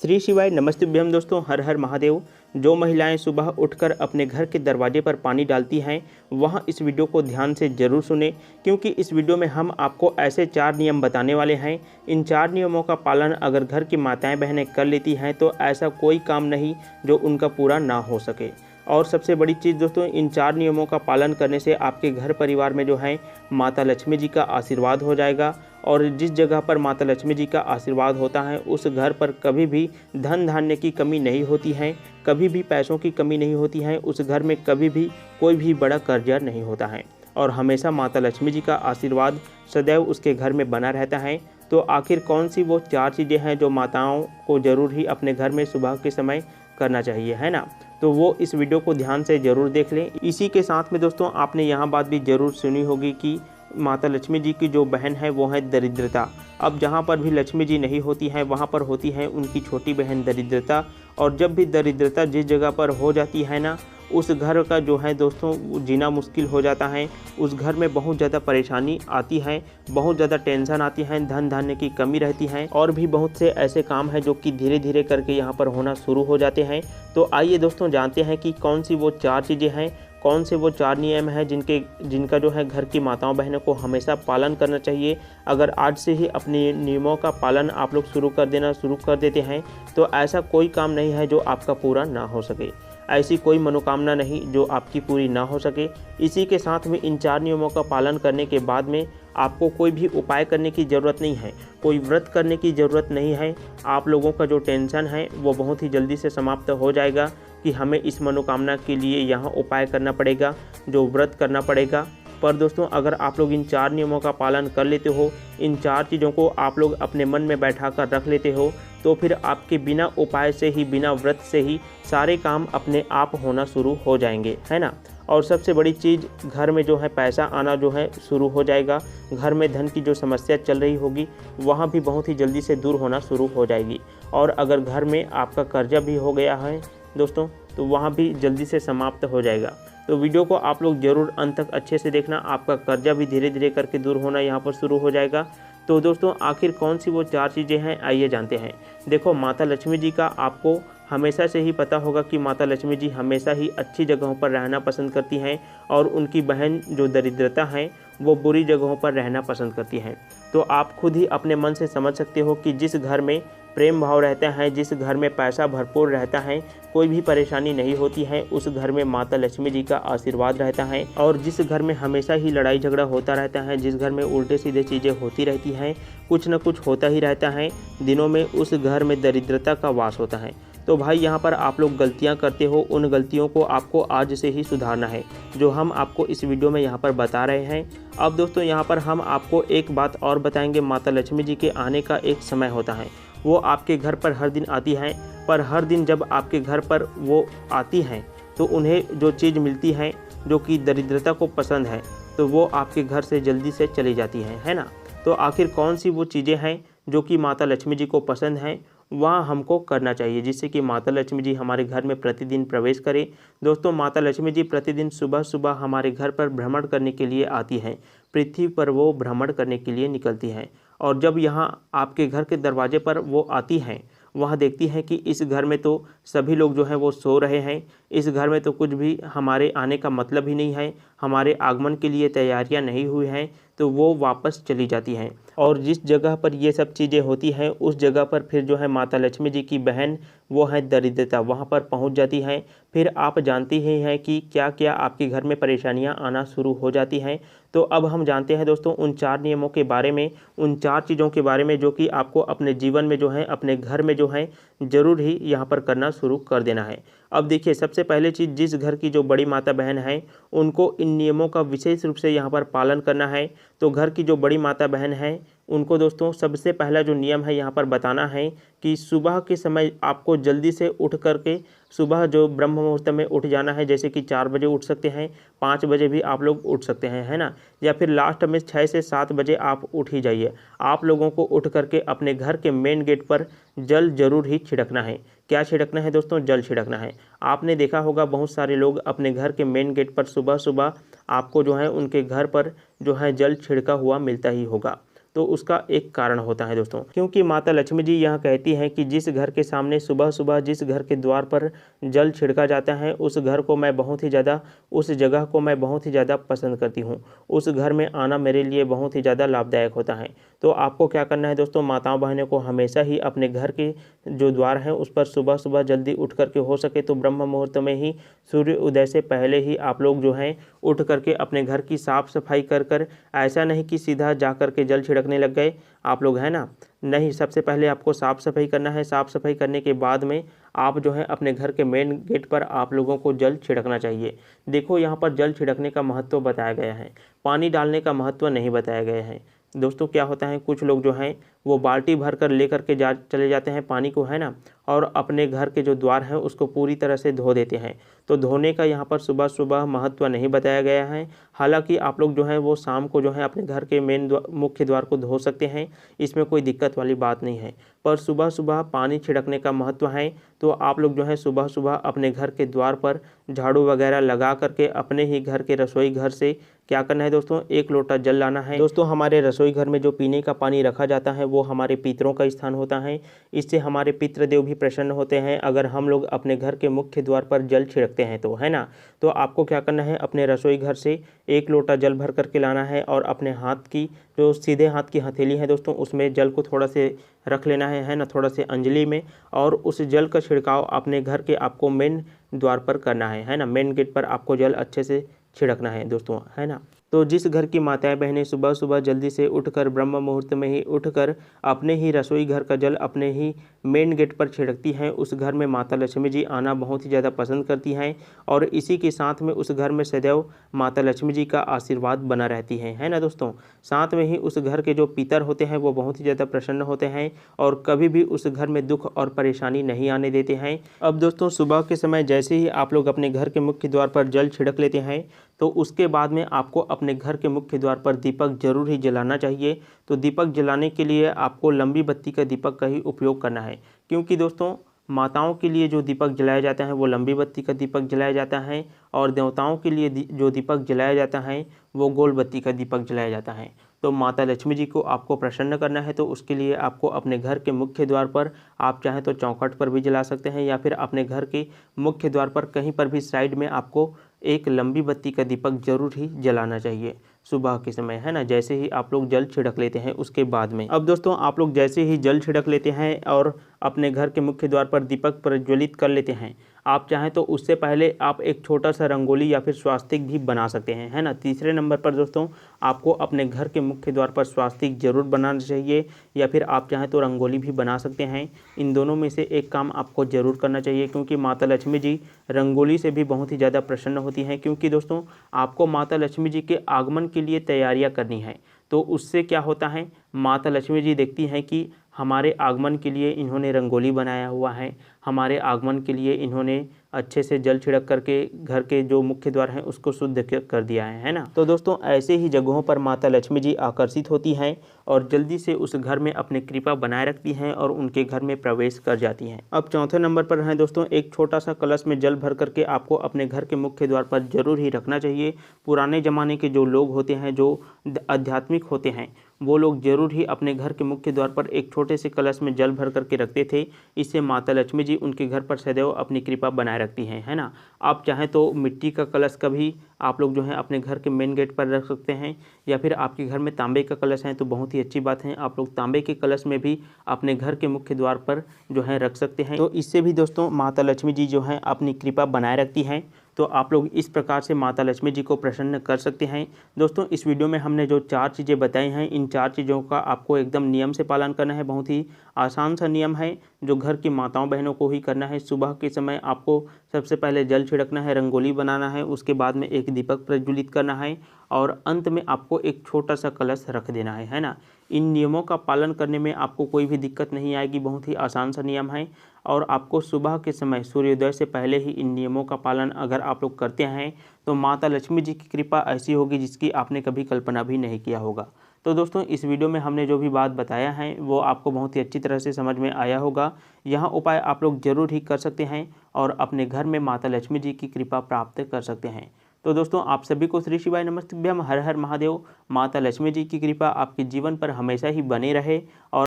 श्री शिवाय नमस्तुभ्यम दोस्तों, हर हर महादेव। जो महिलाएं सुबह उठकर अपने घर के दरवाजे पर पानी डालती हैं वह इस वीडियो को ध्यान से ज़रूर सुने, क्योंकि इस वीडियो में हम आपको ऐसे 4 नियम बताने वाले हैं। इन 4 नियमों का पालन अगर घर की माताएं बहनें कर लेती हैं तो ऐसा कोई काम नहीं जो उनका पूरा ना हो सके। और सबसे बड़ी चीज़ दोस्तों, इन 4 नियमों का पालन करने से आपके घर परिवार में जो है माता लक्ष्मी जी का आशीर्वाद हो जाएगा। और जिस जगह पर माता लक्ष्मी जी का आशीर्वाद होता है उस घर पर कभी भी धन धान्य की कमी नहीं होती है, कभी भी पैसों की कमी नहीं होती है, उस घर में कभी भी कोई भी बड़ा कर्जा नहीं होता है और हमेशा माता लक्ष्मी जी का आशीर्वाद सदैव उसके घर में बना रहता है। तो आखिर कौन सी वो 4 चीज़ें हैं जो माताओं को ज़रूर ही अपने घर में सुबह के समय करना चाहिए, है ना? तो वो इस वीडियो को ध्यान से ज़रूर देख लें। इसी के साथ में दोस्तों आपने यहाँ बात भी ज़रूर सुनी होगी कि माता लक्ष्मी जी की जो बहन है वो है दरिद्रता। अब जहाँ पर भी लक्ष्मी जी नहीं होती हैं वहाँ पर होती है उनकी छोटी बहन दरिद्रता। और जब भी दरिद्रता जिस जगह पर हो जाती है ना, उस घर का जो है दोस्तों जीना मुश्किल हो जाता है। उस घर में बहुत ज़्यादा परेशानी आती है, बहुत ज़्यादा टेंशन आती है, धन धान्य की कमी रहती है और भी बहुत से ऐसे काम हैं जो कि धीरे धीरे करके यहाँ पर होना शुरू हो जाते हैं। तो आइए दोस्तों जानते हैं कि कौन सी वो 4 चीज़ें हैं, कौन से वो 4 नियम हैं जिनका जो है घर की माताओं बहनों को हमेशा पालन करना चाहिए। अगर आज से ही अपने नियमों का पालन आप लोग शुरू कर देते हैं तो ऐसा कोई काम नहीं है जो आपका पूरा ना हो सके, ऐसी कोई मनोकामना नहीं जो आपकी पूरी ना हो सके। इसी के साथ में इन 4 नियमों का पालन करने के बाद में आपको कोई भी उपाय करने की ज़रूरत नहीं है, कोई व्रत करने की ज़रूरत नहीं है। आप लोगों का जो टेंशन है वो बहुत ही जल्दी से समाप्त हो जाएगा कि हमें इस मनोकामना के लिए यहाँ उपाय करना पड़ेगा, जो व्रत करना पड़ेगा। पर दोस्तों अगर आप लोग इन 4 नियमों का पालन कर लेते हो, इन 4 चीज़ों को आप लोग अपने मन में बैठा कर रख लेते हो, तो फिर आपके बिना उपाय से ही, बिना व्रत से ही सारे काम अपने आप होना शुरू हो जाएंगे, है ना? और सबसे बड़ी चीज़, घर में जो है पैसा आना जो है शुरू हो जाएगा। घर में धन की जो समस्या चल रही होगी वहाँ भी बहुत ही जल्दी से दूर होना शुरू हो जाएगी। और अगर घर में आपका कर्जा भी हो गया है दोस्तों तो वहाँ भी जल्दी से समाप्त हो जाएगा। तो वीडियो को आप लोग ज़रूर अंत तक अच्छे से देखना, आपका कर्जा भी धीरे धीरे करके दूर होना यहाँ पर शुरू हो जाएगा। तो दोस्तों आखिर कौन सी वो 4 चीज़ें हैं, आइए जानते हैं। देखो, माता लक्ष्मी जी का आपको हमेशा से ही पता होगा कि माता लक्ष्मी जी हमेशा ही अच्छी जगहों पर रहना पसंद करती हैं और उनकी बहन जो दरिद्रता है वो बुरी जगहों पर रहना पसंद करती हैं। तो आप खुद ही अपने मन से समझ सकते हो कि जिस घर में प्रेम भाव रहता है, जिस घर में पैसा भरपूर रहता है, कोई भी परेशानी नहीं होती है, उस घर में माता लक्ष्मी जी का आशीर्वाद रहता है। और जिस घर में हमेशा ही लड़ाई झगड़ा होता रहता है, जिस घर में उल्टे सीधे चीज़ें होती रहती हैं, कुछ न कुछ होता ही रहता है दिनों में, उस घर में दरिद्रता का वास होता है। तो भाई यहाँ पर आप लोग गलतियाँ करते हो, उन गलतियों को आपको आज से ही सुधारना है, जो हम आपको इस वीडियो में यहाँ पर बता रहे हैं। अब दोस्तों यहाँ पर हम आपको एक बात और बताएंगे। माता लक्ष्मी जी के आने का एक समय होता है, वो आपके घर पर हर दिन आती हैं, पर हर दिन जब आपके घर पर वो आती हैं तो उन्हें जो चीज़ मिलती है जो कि दरिद्रता को पसंद है तो वो आपके घर से जल्दी से चली जाती हैं, है ना? तो आखिर कौन सी वो चीज़ें हैं जो कि माता लक्ष्मी जी को पसंद हैं, वह हमको करना चाहिए जिससे कि माता लक्ष्मी जी हमारे घर में प्रतिदिन प्रवेश करें। दोस्तों माता लक्ष्मी जी प्रतिदिन सुबह सुबह हमारे घर पर भ्रमण करने के लिए आती हैं, पृथ्वी पर वो भ्रमण करने के लिए निकलती हैं। और जब यहाँ आपके घर के दरवाजे पर वो आती हैं, वह देखती हैं कि इस घर में तो सभी लोग जो हैं वो सो रहे हैं, इस घर में तो कुछ भी हमारे आने का मतलब ही नहीं है, हमारे आगमन के लिए तैयारियां नहीं हुई हैं, तो वो वापस चली जाती हैं। और जिस जगह पर ये सब चीज़ें होती हैं उस जगह पर फिर जो है माता लक्ष्मी जी की बहन वो है दरिद्रता, वहाँ पर पहुँच जाती हैं। फिर आप जानते ही हैं कि क्या क्या आपके घर में परेशानियाँ आना शुरू हो जाती हैं। तो अब हम जानते हैं दोस्तों उन 4 नियमों के बारे में, उन 4 चीज़ों के बारे में जो कि आपको अपने जीवन में जो है, अपने घर में जो है ज़रूर ही यहाँ पर करना शुरू कर देना है। अब देखिए, सबसे पहले चीज़, जिस घर की जो बड़ी माता बहन है उनको इन नियमों का विशेष रूप से यहाँ पर पालन करना है। तो घर की जो बड़ी माता बहन है उनको दोस्तों सबसे पहला जो नियम है यहाँ पर बताना है कि सुबह के समय आपको जल्दी से उठ करके, सुबह जो ब्रह्म मुहूर्त में उठ जाना है, जैसे कि 4 बजे उठ सकते हैं, 5 बजे भी आप लोग उठ सकते हैं, है ना? या फिर लास्ट में 6 से 7 बजे आप उठ ही जाइए। आप लोगों को उठ करके अपने घर के मेन गेट पर जल जरूर ही छिड़कना है। क्या छिड़कना है दोस्तों? जल छिड़कना है। आपने देखा होगा बहुत सारे लोग अपने घर के मेन गेट पर सुबह सुबह आपको जो है उनके घर पर जो है जल छिड़का हुआ मिलता ही होगा। तो उसका एक कारण होता है दोस्तों, क्योंकि माता लक्ष्मी जी यह कहती हैं कि जिस घर के सामने सुबह सुबह जिस घर के द्वार पर जल छिड़का जाता है उस घर को मैं बहुत ही ज़्यादा, उस जगह को मैं बहुत ही ज़्यादा पसंद करती हूँ। उस घर में आना मेरे लिए बहुत ही ज़्यादा लाभदायक होता है। तो आपको क्या करना है दोस्तों, माताओं बहनों को हमेशा ही अपने घर के जो द्वार हैं उस पर सुबह सुबह जल्दी उठ करके, हो सके तो ब्रह्म मुहूर्त में ही, सूर्य उदय से पहले ही आप लोग जो हैं उठ करके अपने घर की साफ़ सफाई कर ऐसा नहीं कि सीधा जा कर के जल छिड़कने लग गए आप लोग, है ना। नहीं, सबसे पहले आपको साफ़ सफाई करना है। साफ़ सफाई करने के बाद में आप जो है अपने घर के मेन गेट पर आप लोगों को जल छिड़कना चाहिए। देखो यहाँ पर जल छिड़कने का महत्व बताया गया है, पानी डालने का महत्व नहीं बताया गया है। दोस्तों क्या होता है, कुछ लोग जो हैं वो बाल्टी भर कर ले करके चले जाते हैं पानी को, है ना, और अपने घर के जो द्वार हैं उसको पूरी तरह से धो देते हैं। तो धोने का यहाँ पर सुबह सुबह महत्व नहीं बताया गया है। हालांकि आप लोग जो हैं वो शाम को जो है अपने घर के मुख्य द्वार को धो सकते हैं, इसमें कोई दिक्कत वाली बात नहीं है। पर सुबह सुबह पानी छिड़कने का महत्व है, तो आप लोग जो है सुबह सुबह अपने घर के द्वार पर झाड़ू वगैरह लगा करके अपने ही घर के रसोई घर से क्या करना है दोस्तों, 1 लोटा जल लाना है। दोस्तों हमारे रसोई घर में जो पीने का पानी रखा जाता है वो हमारे पितरों का स्थान होता है, इससे हमारे पितृदेव भी प्रसन्न होते हैं अगर हम लोग अपने घर के मुख्य द्वार पर जल छिड़कते हैं तो, है ना। तो आपको क्या करना है, अपने रसोई घर से 1 लोटा जल भर करके लाना है और अपने हाथ की जो सीधे हाथ की हथेली है दोस्तों उसमें जल को थोड़ा से रख लेना है ना, थोड़ा से अंजलि में, और उस जल का छिड़काव अपने घर के आपको मेन द्वार पर करना है ना। मेन गेट पर आपको जल अच्छे से छिड़कना है दोस्तों, है ना। तो जिस घर की माताएं बहनें सुबह सुबह जल्दी से उठकर ब्रह्म मुहूर्त में ही उठकर अपने ही रसोई घर का जल अपने ही मेन गेट पर छिड़कती हैं, उस घर में माता लक्ष्मी जी आना बहुत ही ज़्यादा पसंद करती हैं और इसी के साथ में उस घर में सदैव माता लक्ष्मी जी का आशीर्वाद बना रहती है ना दोस्तों। साथ में ही उस घर के जो पितर होते हैं वो बहुत ही ज़्यादा प्रसन्न होते हैं और कभी भी उस घर में दुख और परेशानी नहीं आने देते हैं। अब दोस्तों सुबह के समय जैसे ही आप लोग अपने घर के मुख्य द्वार पर जल छिड़क लेते हैं तो उसके बाद में आपको अपने घर के मुख्य द्वार पर दीपक जरूर ही जलाना चाहिए। तो दीपक जलाने के लिए आपको लंबी बत्ती का दीपक का ही उपयोग करना है, क्योंकि दोस्तों माताओं के लिए जो दीपक जलाया जाता है वो लंबी बत्ती का दीपक जलाया जाता है और देवताओं के लिए जो दीपक जलाया जाता है वो गोल बत्ती का दीपक जलाया जाता है। तो माता लक्ष्मी जी को आपको प्रसन्न करना है तो उसके लिए आपको अपने घर के मुख्य द्वार पर, आप चाहें तो चौखट पर भी जला सकते हैं या फिर अपने घर के मुख्य द्वार पर कहीं पर भी साइड में आपको एक लंबी बत्ती का दीपक जरूर ही जलाना चाहिए सुबह के समय, है ना। जैसे ही आप लोग जल छिड़क लेते हैं उसके बाद में, अब दोस्तों आप लोग जैसे ही जल छिड़क लेते हैं और अपने घर के मुख्य द्वार पर दीपक प्रज्वलित कर लेते हैं, आप चाहें तो उससे पहले आप एक छोटा सा रंगोली या फिर स्वास्तिक भी बना सकते हैं, है ना। तीसरे नंबर पर दोस्तों आपको अपने घर के मुख्य द्वार पर स्वास्तिक जरूर बनाना चाहिए या फिर आप चाहें तो रंगोली भी बना सकते हैं। इन दोनों में से एक काम आपको जरूर करना चाहिए, क्योंकि माता लक्ष्मी जी रंगोली से भी बहुत ही ज़्यादा प्रसन्न होती हैं, क्योंकि दोस्तों आपको माता लक्ष्मी जी के आगमन के लिए तैयारियां करनी है। तो उससे क्या होता है, माता लक्ष्मी जी देखती हैं कि हमारे आगमन के लिए इन्होंने रंगोली बनाया हुआ है, हमारे आगमन के लिए इन्होंने अच्छे से जल छिड़क करके घर के जो मुख्य द्वार हैं उसको शुद्ध कर दिया है ना। तो दोस्तों ऐसे ही जगहों पर माता लक्ष्मी जी आकर्षित होती हैं और जल्दी से उस घर में अपनी कृपा बनाए रखती हैं और उनके घर में प्रवेश कर जाती हैं। अब चौथे नंबर पर है दोस्तों, एक छोटा सा कलश में जल भर करके आपको अपने घर के मुख्य द्वार पर जरूर ही रखना चाहिए। पुराने ज़माने के जो लोग होते हैं, जो आध्यात्मिक होते हैं, वो लोग जरूर ही अपने घर के मुख्य द्वार पर एक छोटे से कलश में जल भर करके रखते थे। इससे माता लक्ष्मी जी उनके घर पर सदैव अपनी कृपा बनाए रखती हैं, है ना। आप चाहें तो मिट्टी का कलश का भी आप लोग जो है अपने घर के मेन गेट पर रख सकते हैं, या फिर आपके घर में तांबे का कलश है तो बहुत ही अच्छी बात है, आप लोग तांबे के कलश में भी अपने घर के मुख्य द्वार पर जो है रख सकते हैं। तो इससे भी दोस्तों माता लक्ष्मी जी जो है अपनी कृपा बनाए रखती हैं। तो आप लोग इस प्रकार से माता लक्ष्मी जी को प्रसन्न कर सकते हैं। दोस्तों इस वीडियो में हमने जो 4 चीज़ें बताई हैं, इन 4 चीज़ों का आपको एकदम नियम से पालन करना है। बहुत ही आसान सा नियम है जो घर की माताओं बहनों को ही करना है। सुबह के समय आपको सबसे पहले जल छिड़कना है, रंगोली बनाना है, उसके बाद में एक दीपक प्रज्वलित करना है और अंत में आपको एक छोटा सा कलश रख देना है ना। इन नियमों का पालन करने में आपको कोई भी दिक्कत नहीं आएगी, बहुत ही आसान सा नियम है और आपको सुबह के समय सूर्योदय से पहले ही इन नियमों का पालन अगर आप लोग करते हैं तो माता लक्ष्मी जी की कृपा ऐसी होगी जिसकी आपने कभी कल्पना भी नहीं किया होगा। तो दोस्तों इस वीडियो में हमने जो भी बात बताया है वो आपको बहुत ही अच्छी तरह से समझ में आया होगा। यह उपाय आप लोग जरूर ही कर सकते हैं और अपने घर में माता लक्ष्मी जी की कृपा प्राप्त कर सकते हैं। तो दोस्तों आप सभी को श्री शिवाय नमस्तुभ्यम। हर हर महादेव। माता लक्ष्मी जी की कृपा आपके जीवन पर हमेशा ही बने रहे और